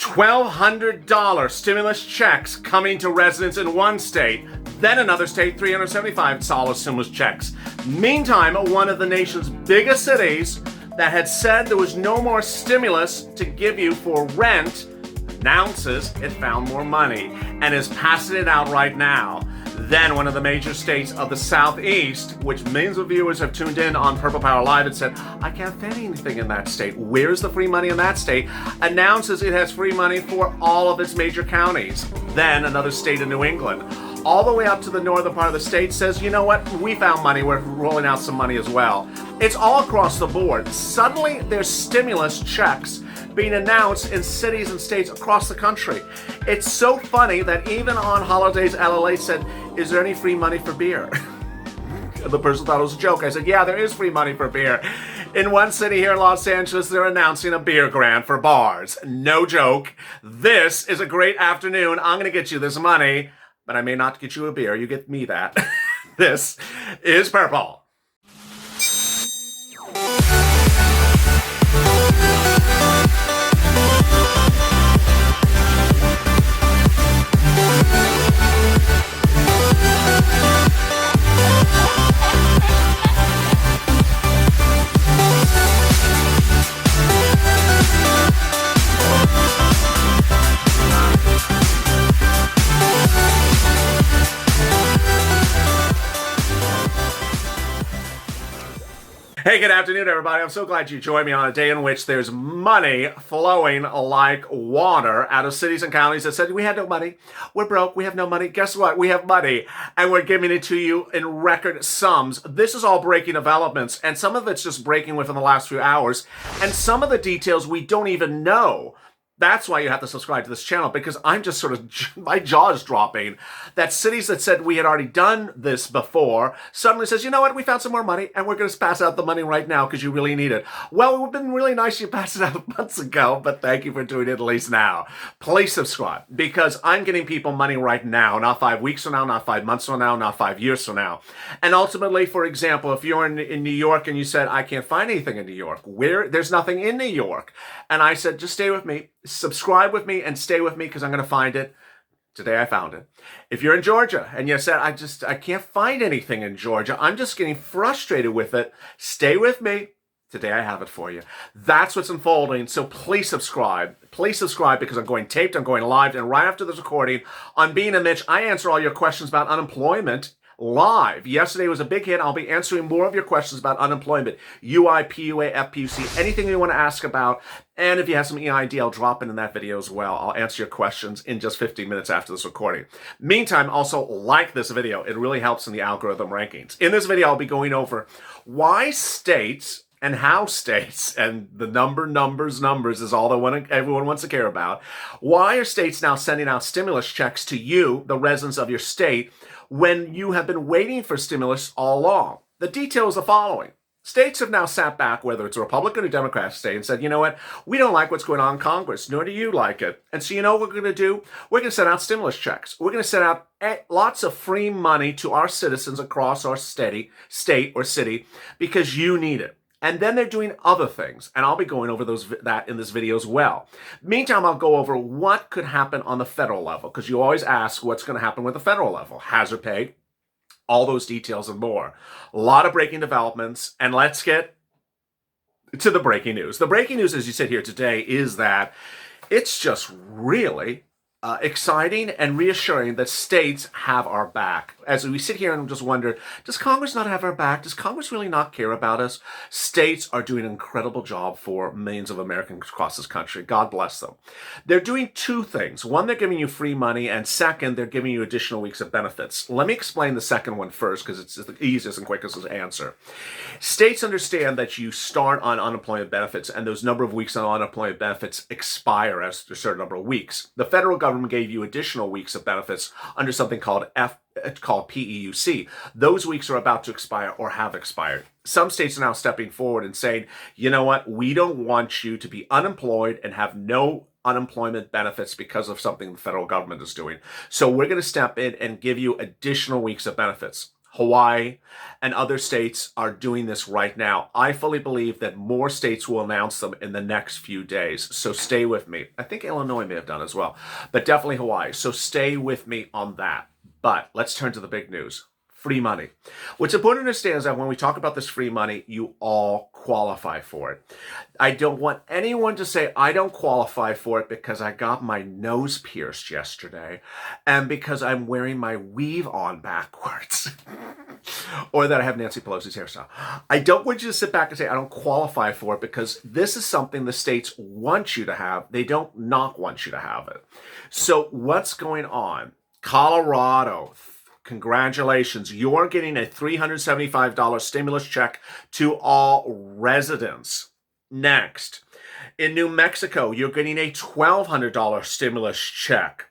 $1,200 stimulus checks coming to residents in one state, then another state $375 stimulus checks. Meantime, one of the nation's biggest cities that had said there was no more stimulus to give you for rent announces it found more money and is passing it out right now. Then one of the major states of the Southeast, which millions of viewers have tuned in on Purple Power Live and said, I can't find anything in that state. Where's the free money in that state? Announces it has free money for all of its major counties. Then another state in New England, all the way up to the northern part of the state, says, you know what, we found money, we're rolling out some money as well. It's all across the board. Suddenly there's stimulus checks being announced in cities and states across the country. It's so funny that even on holidays, LALATE said, is there any free money for beer? The person thought it was a joke. I said, yeah, there is free money for beer. In one city here in Los Angeles, they're announcing a beer grant for bars. No joke. This is a great afternoon. I'm going to get you this money, but I may not get you a beer. You get me that. This is Purple. Hey, good afternoon, everybody. I'm so glad you joined me on a day in which there's money flowing like water out of cities and counties that said, we had no money, we're broke, we have no money. Guess what? We have money, and we're giving it to you in record sums. This is all breaking developments, and some of it's just breaking within the last few hours, and some of the details we don't even know. That's why you have to subscribe to this channel, because I'm just sort of, my jaw is dropping. That cities that said we had already done this before suddenly says, you know what, we found some more money and we're going to pass out the money right now because you really need it. Well, it would have been really nice you passed it out months ago, but thank you for doing it at least now. Please subscribe, because I'm getting people money right now, not 5 weeks from now, not 5 months from now, not 5 years from now. And ultimately, for example, if you're in New York and you said, I can't find anything in New York, there's nothing in New York. And I said, just stay with me. Subscribe with me and stay with me, because I'm going to find it. Today I found it. If you're in Georgia and you said, I can't find anything in Georgia, I'm just getting frustrated with it, stay with me. Today I have it for you. That's what's unfolding. So please subscribe. Please subscribe, because I'm going taped, I'm going live, and right after this recording on Being a Mitch, I answer all your questions about unemployment live. Yesterday was a big hit. I'll be answering more of your questions about unemployment, UI, PUA, FPUC, anything you want to ask about. And if you have some EID, I'll drop it in that video as well. I'll answer your questions in just 15 minutes after this recording. Meantime, also like this video. It really helps in the algorithm rankings. In this video, I'll be going over why states and how states, and the numbers is all that everyone wants to care about. Why are states now sending out stimulus checks to you, the residents of your state, when you have been waiting for stimulus all along? The detail is the following. States have now sat back, whether it's a Republican or Democrat state, and said, you know what, we don't like what's going on in Congress, nor do you like it. And so you know what we're going to do? We're going to send out stimulus checks. We're going to send out lots of free money to our citizens across our state or city, because you need it. And then they're doing other things, and I'll be going over that in this video as well. Meantime, I'll go over what could happen on the federal level, because you always ask what's going to happen with the federal level. Hazard pay, all those details and more. A lot of breaking developments, and let's get to the breaking news. The breaking news, as you sit here today, is that it's just really exciting and reassuring that states have our back. As we sit here and just wonder, does Congress not have our back? Does Congress really not care about us? States are doing an incredible job for millions of Americans across this country. God bless them. They're doing two things. One, they're giving you free money, and second, they're giving you additional weeks of benefits. Let me explain the second one first, because it's the easiest and quickest to answer. States understand that you start on unemployment benefits, and those number of weeks on unemployment benefits expire after a certain number of weeks. The federal government gave you additional weeks of benefits under something called PEUC. Those weeks are about to expire or have expired. Some states are now stepping forward and saying, you know what, we don't want you to be unemployed and have no unemployment benefits because of something the federal government is doing. So we're going to step in and give you additional weeks of benefits. Hawaii and other states are doing this right now. I fully believe that more states will announce them in the next few days. So stay with me. I think Illinois may have done as well, but definitely Hawaii. So stay with me on that. But let's turn to the big news. Free money. What's important to understand is that when we talk about this free money, you all qualify for it. I don't want anyone to say, I don't qualify for it because I got my nose pierced yesterday and because I'm wearing my weave on backwards. Or that I have Nancy Pelosi's hairstyle. I don't want you to sit back and say, I don't qualify for it, because this is something the states want you to have. They don't not want you to have it. So what's going on? Colorado, congratulations. You're getting a $375 stimulus check to all residents. Next, in New Mexico, you're getting a $1,200 stimulus check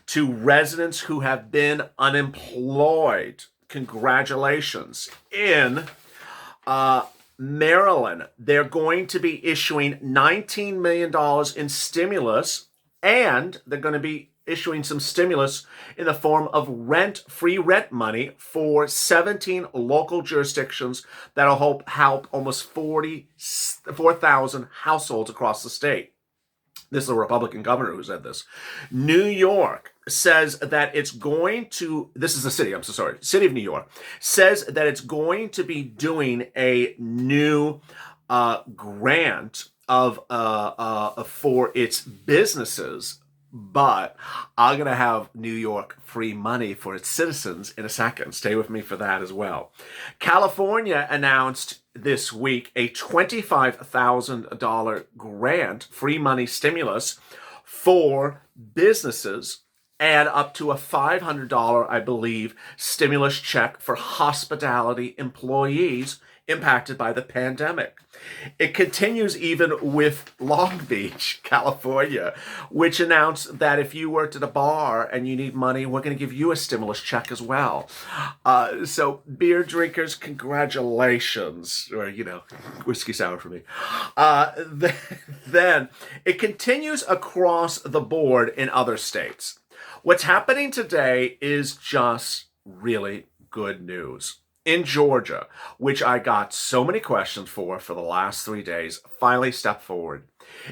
to residents who have been unemployed. Congratulations. In Maryland, they're going to be issuing $19 million in stimulus, and they're going to be issuing some stimulus in the form of free rent money for 17 local jurisdictions that'll help almost 44,000 households across the state. This is a Republican governor who said this. New York says that it's going to, this is the city, city of New York, says that it's going to be doing a new grant for its businesses, but I'm going to have New York free money for its citizens in a second. Stay with me for that as well. California announced this week a $25,000 grant, free money stimulus for businesses, and up to a $500, I believe, stimulus check for hospitality employees impacted by the pandemic. It continues even with Long Beach, California, which announced that if you worked at a bar and you need money, we're going to give you a stimulus check as well. So beer drinkers, congratulations. Or, whiskey sour for me. Then it continues across the board in other states. What's happening today is just really good news. In Georgia, which I got so many questions for the last 3 days, finally stepped forward.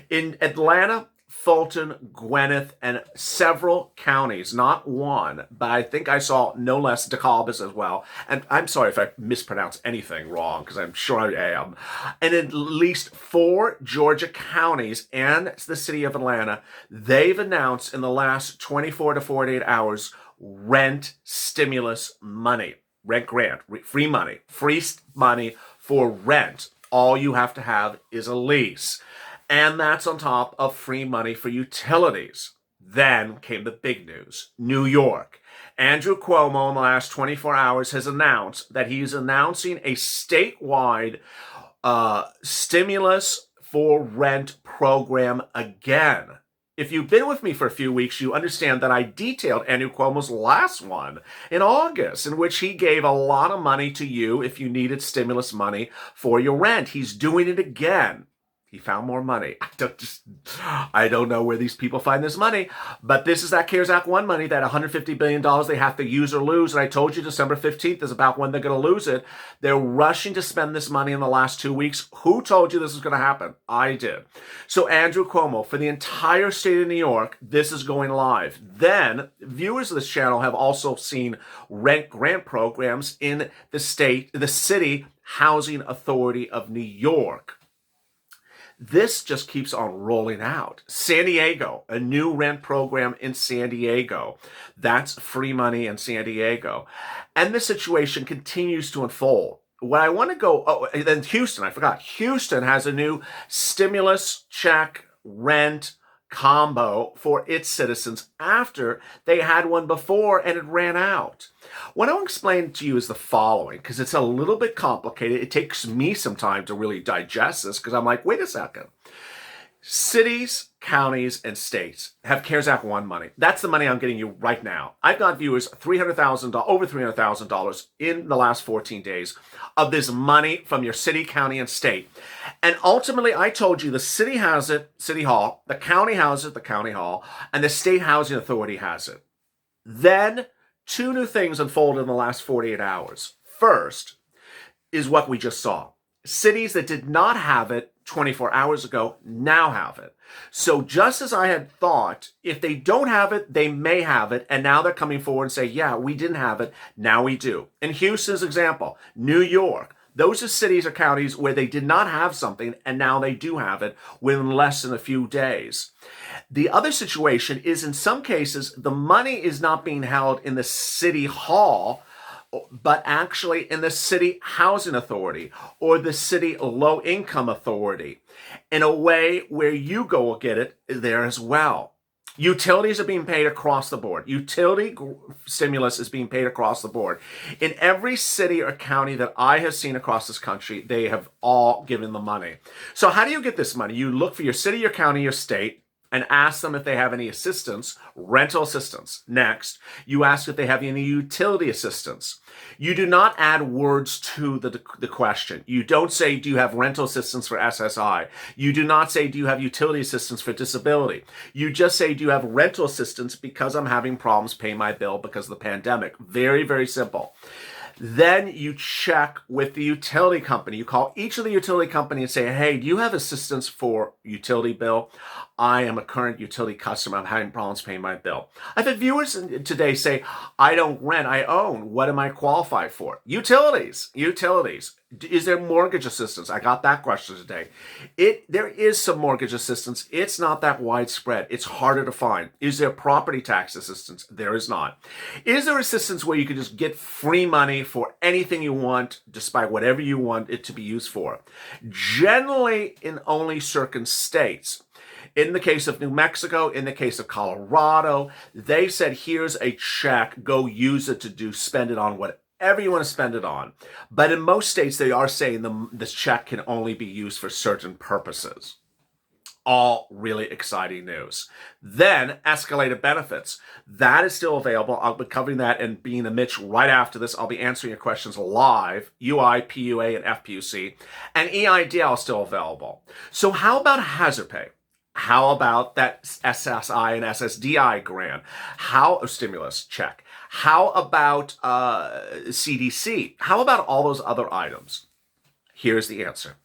In Atlanta, Fulton, Gwinnett, and several counties, not one, but I think I saw no less DeKalb as well. And I'm sorry if I mispronounce anything wrong, because I'm sure I am. And in at least 4 Georgia counties and the city of Atlanta, they've announced in the last 24 to 48 hours rent stimulus money. Rent grant, free money for rent. All you have to have is a lease. And that's on top of free money for utilities. Then came the big news. New York. Andrew Cuomo in the last 24 hours has announced that he's announcing a statewide stimulus for rent program again. If you've been with me for a few weeks, you understand that I detailed Andrew Cuomo's last one in August, in which he gave a lot of money to you if you needed stimulus money for your rent. He's doing it again. He found more money. I don't know where these people find this money, but this is that CARES Act 1 money, that $150 billion they have to use or lose. And I told you December 15th is about when they're going to lose it. They're rushing to spend this money in the last 2 weeks. Who told you this was going to happen? I did. So Andrew Cuomo, for the entire state of New York, this is going live. Then viewers of this channel have also seen rent grant programs in the city Housing Authority of New York. This just keeps on rolling out. San Diego, a new rent program in San Diego. That's free money in San Diego. And the situation continues to unfold. When I want to go, then Houston, I forgot. Houston has a new stimulus check rent combo for its citizens after they had one before and it ran out. What I'll explain to you is the following, because it's a little bit complicated. It takes me some time to really digest this, because I'm like, wait a second. Cities, counties, and states have CARES Act 1 money. That's the money I'm getting you right now. I've got viewers over $300,000 in the last 14 days of this money from your city, county, and state. And ultimately, I told you the city has it, City Hall, the county has it, the county hall, and the state housing authority has it. Then 2 new things unfolded in the last 48 hours. first is what we just saw. Cities that did not have it 24 hours ago now have it. So just as I had thought, if they don't have it, they may have it. And now they're coming forward and say, yeah, we didn't have it. Now we do. In Houston's example, New York, those are cities or counties where they did not have something and now they do have it within less than a few days. The other situation is in some cases, the money is not being held in the city hall, but actually in the city housing authority or the city low income authority in a way where you go get it there as well. Utilities are being paid across the board. Utility stimulus is being paid across the board. In every city or county that I have seen across this country, they have all given the money. So how do you get this money? You look for your city, your county, your state, and ask them if they have any assistance, rental assistance. Next, you ask if they have any utility assistance. You do not add words to the question. You don't say, do you have rental assistance for SSI? You do not say, do you have utility assistance for disability? You just say, do you have rental assistance because I'm having problems paying my bill because of the pandemic? Very, very simple. Then you check with the utility company. You call each of the utility company and say, hey, do you have assistance for utility bill? I am a current utility customer. I'm having problems paying my bill. I've had viewers today say, I don't rent, I own. What am I qualified for? Utilities. Is there mortgage assistance? I got that question today. There is some mortgage assistance. It's not that widespread. It's harder to find. Is there property tax assistance? There is not. Is there assistance where you can just get free money for anything you want, despite whatever you want it to be used for? Generally, in only certain states. In the case of New Mexico, in the case of Colorado, they said, here's a check, go use it spend it on whatever you want to spend it on. But in most states, they are saying this check can only be used for certain purposes. All really exciting news. Then escalated benefits. That is still available. I'll be covering that and being a Mitch right after this. I'll be answering your questions live. UI, PUA, and FPUC. And EIDL is still available. So how about hazard pay? How about that SSI and SSDI grant? Stimulus check? How about CDC? How about all those other items? Here's the answer.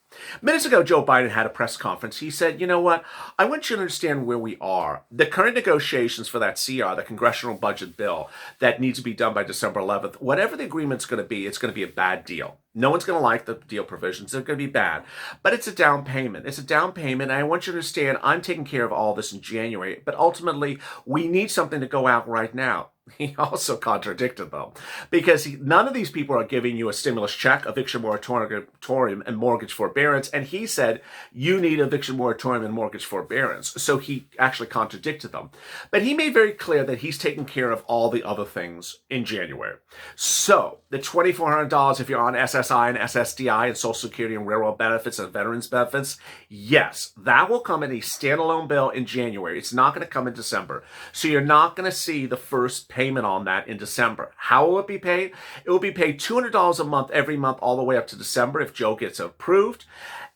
Minutes ago, Joe Biden had a press conference. He said, you know what? I want you to understand where we are. The current negotiations for that CR, the congressional budget bill, that needs to be done by December 11th, whatever the agreement's going to be, it's going to be a bad deal. No one's going to like the deal provisions. They're going to be bad. But it's a down payment. It's a down payment. And I want you to understand, I'm taking care of all this in January. But ultimately, we need something to go out right now. He also contradicted them because none of these people are giving you a stimulus check, eviction moratorium, and mortgage forbearance. And he said, you need eviction moratorium and mortgage forbearance. So he actually contradicted them. But he made very clear that he's taking care of all the other things in January. So the $2,400 if you're on SSI and SSDI and Social Security and railroad benefits and veterans benefits, yes, that will come in a standalone bill in January. It's not going to come in December. So you're not going to see the first payment on that in December. How will it be paid? It will be paid $200 a month every month all the way up to December if Joe gets approved.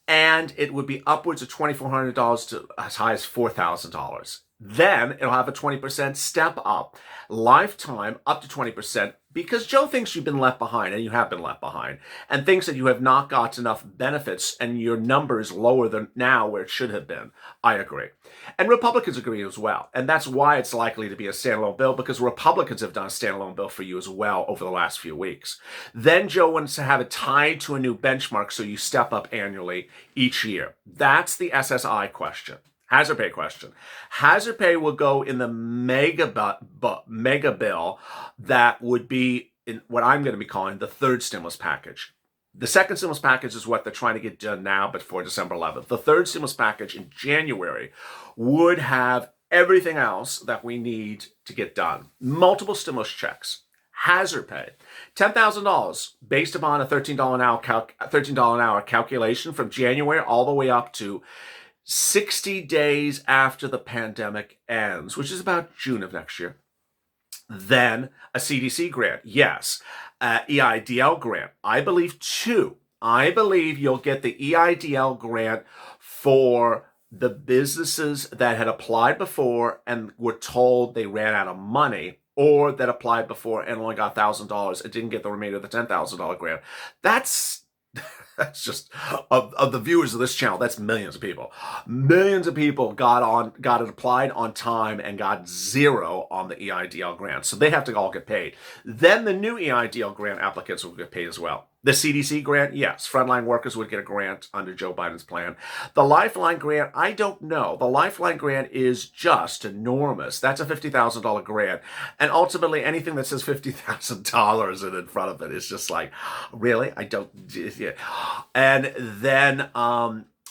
And it would be upwards of $2,400 to as high as $4,000. Then it'll have a 20% step up, lifetime up to 20%, because Joe thinks you've been left behind, and you have been left behind, and thinks that you have not got enough benefits and your number is lower than now where it should have been. I agree. And Republicans agree as well. And that's why it's likely to be a standalone bill, because Republicans have done a standalone bill for you as well over the last few weeks. Then Joe wants to have it tied to a new benchmark so you step up annually each year. That's the SSI question. Hazard pay question. Hazard pay will go in the mega bill that would be in what I'm going to be calling the third stimulus package. The second stimulus package is what they're trying to get done now before December 11th. The third stimulus package in January would have everything else that we need to get done. Multiple stimulus checks. Hazard pay, $10,000 based upon a $13 an hour calculation from January all the way up to 60 days after the pandemic ends, which is about June of next year. Then a CDC grant, yes. EIDL grant, I believe two. I believe you'll get the EIDL grant for the businesses that had applied before and were told they ran out of money or that applied before and only got $1,000 and didn't get the remainder of the $10,000 grant. That's just of the viewers of this channel. That's millions of people. Millions of people got it applied on time and got zero on the EIDL grant. So they have to all get paid. Then the new EIDL grant applicants will get paid as well. The CDC grant, yes. Frontline workers would get a grant under Joe Biden's plan. The Lifeline grant, I don't know. The Lifeline grant is just enormous. That's a $50,000 grant. And ultimately, anything that says $50,000 in front of it is just like, really? I don't... Yeah. And then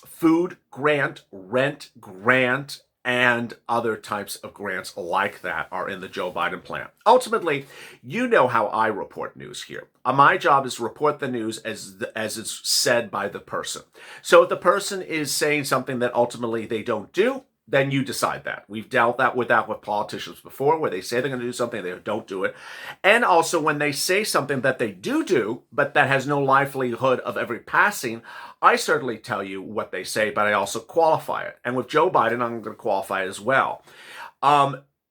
food grant, rent grant, and other types of grants like that are in the Joe Biden plan. Ultimately, you know how I report news here. My job is to report the news as it's said by the person. So if the person is saying something that ultimately they don't do, then you decide that. We've dealt with that with politicians before, where they say they're going to do something, they don't do it. And also when they say something that they do, but that has no likelihood of ever passing, I certainly tell you what they say, but I also qualify it. And with Joe Biden, I'm going to qualify it as well.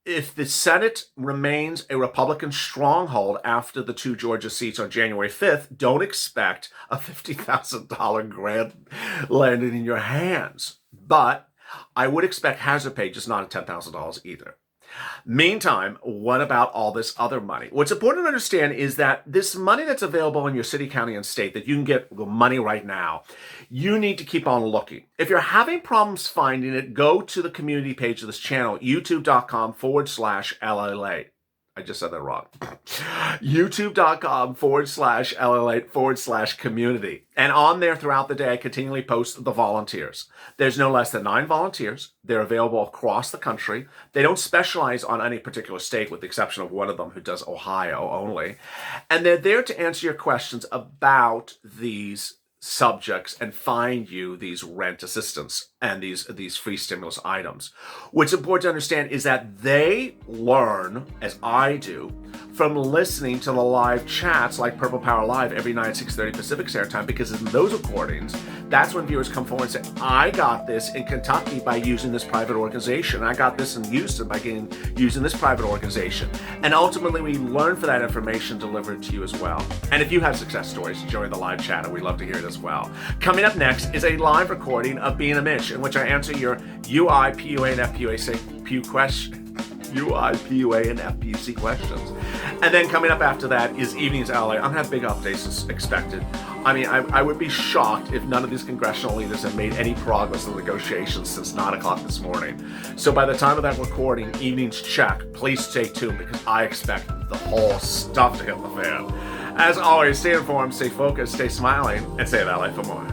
If the Senate remains a Republican stronghold after the 2 Georgia seats on January 5th, don't expect a $50,000 grant landing in your hands. But I would expect hazard pay, just not at $10,000 either. Meantime, what about all this other money? What's important to understand is that this money that's available in your city, county, and state, that you can get money right now, you need to keep on looking. If you're having problems finding it, go to the community page of this channel, youtube.com/LALATE. I just said that wrong. youtube.com/LALATE/community. And on there throughout the day, I continually post the volunteers. There's no less than 9 volunteers. They're available across the country. They don't specialize on any particular state, with the exception of one of them who does Ohio only. And they're there to answer your questions about these subjects and find you these rent assistance and these free stimulus items. What's important to understand is that they learn, as I do, from listening to the live chats like Purple Power Live every night at 6:30 Pacific Standard Time, because in those recordings, that's when viewers come forward and say, I got this in Kentucky by using this private organization. I got this in Houston by using this private organization. And ultimately, we learn for that information delivered to you as well. And if you have success stories, join the live chat, and we'd love to hear it as well. Coming up next is a live recording of Being a Mitch, in which I answer your UI, PUA, and FPUC questions. And then coming up after that is Evenings LA. I'm going to have big updates expected. I mean, I would be shocked if none of these congressional leaders have made any progress in the negotiations since 9 o'clock this morning. So by the time of that recording, Evenings check, please stay tuned, because I expect the whole stuff to hit the fan. As always, stay informed, stay focused, stay smiling, and stay that life for more.